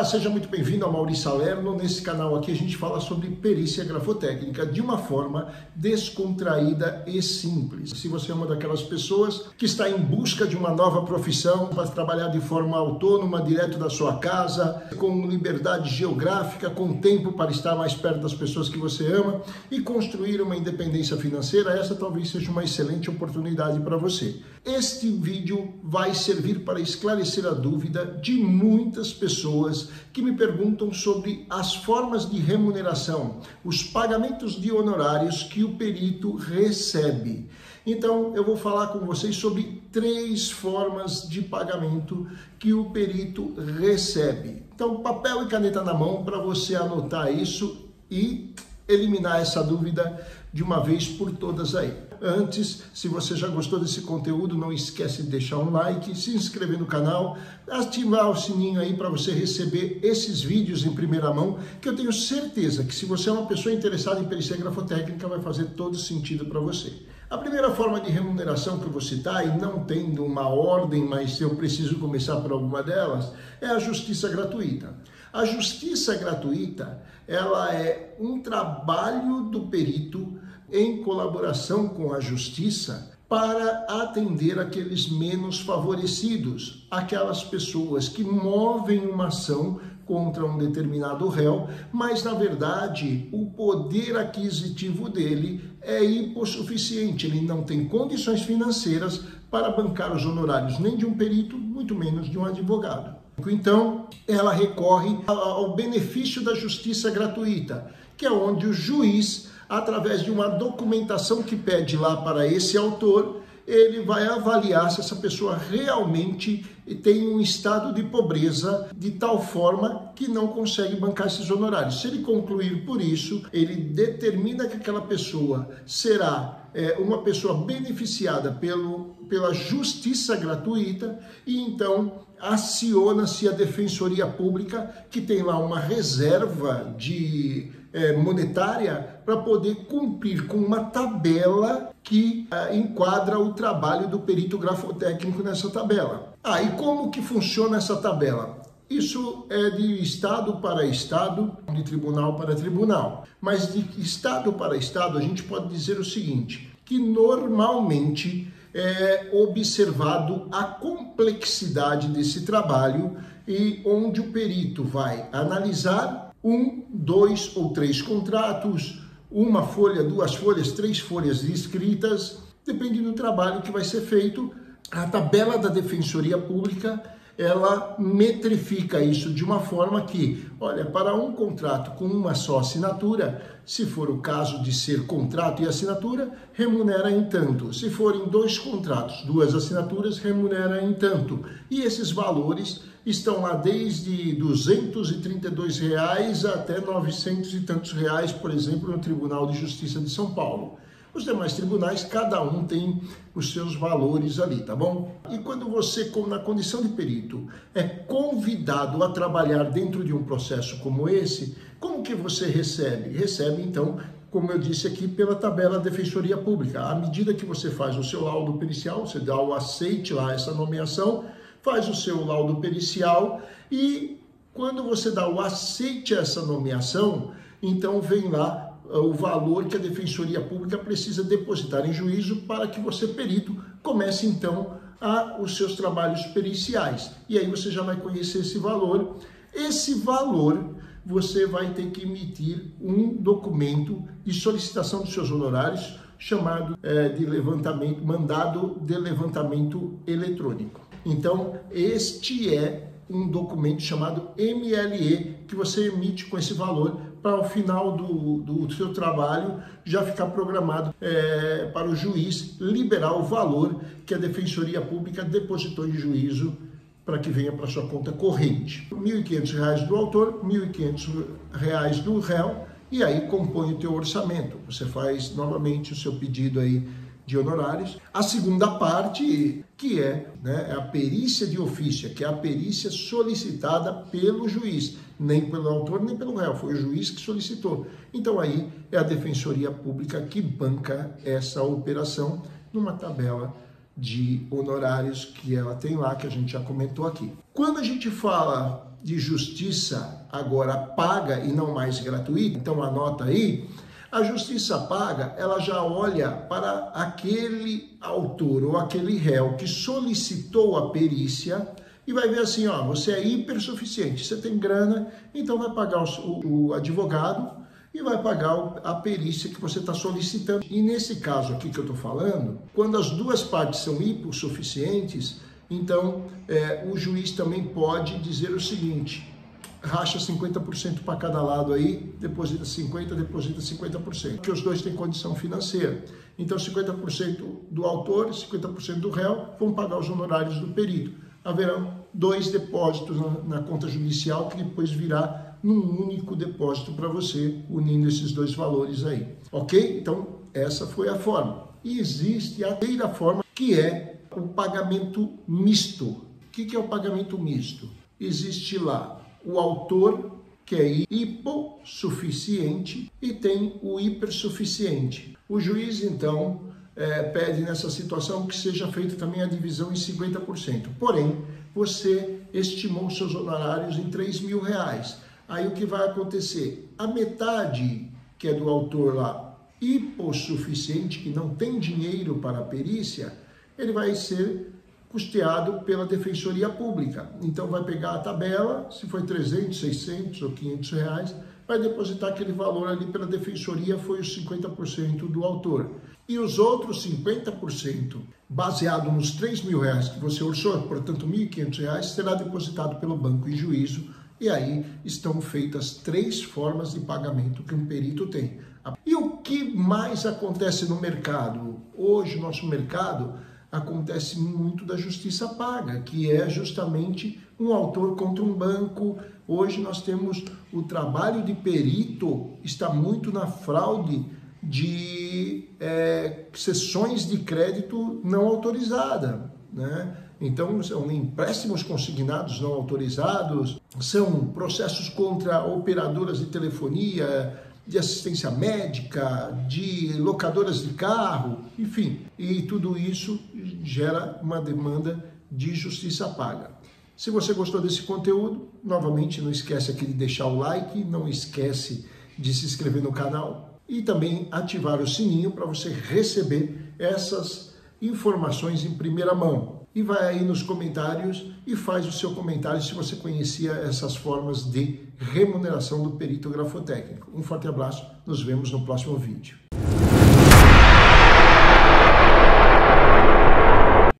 seja muito bem-vindo ao Maurício Salerno. Nesse canal aqui a gente fala sobre perícia grafotécnica de uma forma descontraída e simples. Se você é uma daquelas pessoas que está em busca de uma nova profissão para trabalhar de forma autônoma, direto da sua casa, com liberdade geográfica, com tempo para estar mais perto das pessoas que você ama e construir uma independência financeira, essa talvez seja uma excelente oportunidade para você. Este vídeo vai servir para esclarecer a dúvida de muitas pessoas que me perguntam sobre as formas de remuneração, os pagamentos de honorários que o perito recebe. Então, eu vou falar com vocês sobre 3 formas de pagamento que o perito recebe. Então, papel e caneta na mão para você anotar isso e eliminar essa dúvida de uma vez por todas aí. Antes, se você já gostou desse conteúdo, não esquece de deixar um like, se inscrever no canal, ativar o sininho aí para você receber esses vídeos em primeira mão, que eu tenho certeza que se você é uma pessoa interessada em perícia grafotécnica, vai fazer todo sentido para você. A primeira forma de remuneração que eu vou citar, e não tendo uma ordem, mas eu preciso começar por alguma delas, é a justiça gratuita. A justiça gratuita, ela é um trabalho do perito em colaboração com a justiça para atender aqueles menos favorecidos, aquelas pessoas que movem uma ação contra um determinado réu, mas na verdade o poder aquisitivo dele é hipossuficiente, ele não tem condições financeiras para bancar os honorários nem de um perito, muito menos de um advogado. Então, ela recorre ao benefício da justiça gratuita, que é onde o juiz, através de uma documentação que pede lá para esse autor, ele vai avaliar se essa pessoa realmente tem um estado de pobreza de tal forma que não consegue bancar esses honorários. Se ele concluir por isso, ele determina que aquela pessoa será uma pessoa beneficiada pela justiça gratuita e então aciona-se a Defensoria Pública, que tem lá uma reserva monetária para poder cumprir com uma tabela que enquadra o trabalho do perito grafotécnico nessa tabela. E como que funciona essa tabela? Isso é de estado para estado, de tribunal para tribunal. Mas de estado para estado a gente pode dizer o seguinte, que normalmente é observado a complexidade desse trabalho e onde o perito vai analisar 1, 2 ou 3 contratos, uma folha, 2 folhas, 3 folhas escritas, depende do trabalho que vai ser feito. A tabela da Defensoria Pública, ela metrifica isso de uma forma que, olha, para um contrato com uma só assinatura, se for o caso de ser contrato e assinatura, remunera em tanto. Se forem 2 contratos, 2 assinaturas, remunera em tanto. E esses valores estão lá desde R$ 232 até 900 e tantos reais, por exemplo, no Tribunal de Justiça de São Paulo. Os demais tribunais, cada um tem os seus valores ali, tá bom? E quando você, na condição de perito, é convidado a trabalhar dentro de um processo como esse, como que você recebe? Recebe, então, como eu disse aqui, pela tabela da Defensoria Pública. À medida que você faz o seu laudo pericial, você dá o aceite lá, essa nomeação, faz o seu laudo pericial e quando você dá o aceite a essa nomeação, então vem lá o valor que a Defensoria Pública precisa depositar em juízo para que você, perito, comece então os seus trabalhos periciais. E aí você já vai conhecer esse valor. Esse valor você vai ter que emitir um documento de solicitação dos seus honorários, chamado de levantamento, mandado de levantamento eletrônico. Então, este é um documento chamado MLE, que você emite com esse valor para ao final do seu trabalho já ficar programado para o juiz liberar o valor que a Defensoria Pública depositou em juízo para que venha para sua conta corrente. R$ 1.500 do autor, R$ 1.500 do réu, e aí compõe o teu orçamento. Você faz novamente o seu pedido aí de honorários. A segunda parte, que é a perícia de ofício, que é a perícia solicitada pelo juiz, nem pelo autor, nem pelo réu, foi o juiz que solicitou. Então aí é a Defensoria Pública que banca essa operação numa tabela de honorários que ela tem lá, que a gente já comentou aqui. Quando a gente fala de justiça agora paga e não mais gratuita, então anota aí, a justiça paga, ela já olha para aquele autor ou aquele réu que solicitou a perícia e vai ver assim, ó, você é hipersuficiente, você tem grana, então vai pagar o advogado e vai pagar a perícia que você está solicitando. E nesse caso aqui que eu estou falando, quando as duas partes são hipossuficientes, então o juiz também pode dizer o seguinte, racha 50% para cada lado aí, deposita 50%, deposita 50%, porque os dois têm condição financeira. Então 50% do autor, 50% do réu vão pagar os honorários do perito. Haverão 2 depósitos na conta judicial que depois virá num único depósito para você, unindo esses 2 valores aí. Ok? Então essa foi a forma. E existe a terceira forma, que é o pagamento misto. O que é o pagamento misto? Existe lá o autor, que é hipossuficiente, e tem o hipersuficiente. O juiz, então, pede nessa situação que seja feita também a divisão em 50%. Porém, você estimou seus honorários em R$3.000. Aí o que vai acontecer? A metade, que é do autor lá, hipossuficiente, que não tem dinheiro para a perícia, ele vai ser custeado pela Defensoria Pública. Então vai pegar a tabela, se foi 300, 600 ou 500 reais, vai depositar aquele valor ali pela Defensoria, foi os 50% do autor. E os outros 50%, baseado nos R$3.000 que você orçou, portanto R$1.500, será depositado pelo banco em juízo, e aí estão feitas 3 formas de pagamento que um perito tem. E o que mais acontece no mercado? Hoje, o nosso mercado acontece muito da justiça paga, que é justamente um autor contra um banco. Hoje nós temos o trabalho de perito, está muito na fraude de cessões de crédito não autorizada, né? Então, são empréstimos consignados não autorizados, são processos contra operadoras de telefonia, de assistência médica, de locadoras de carro, enfim. E tudo isso gera uma demanda de justiça paga. Se você gostou desse conteúdo, novamente não esquece aqui de deixar o like, não esquece de se inscrever no canal e também ativar o sininho para você receber essas informações em primeira mão. E vai aí nos comentários e faz o seu comentário se você conhecia essas formas de remuneração do perito grafotécnico. Um forte abraço, nos vemos no próximo vídeo.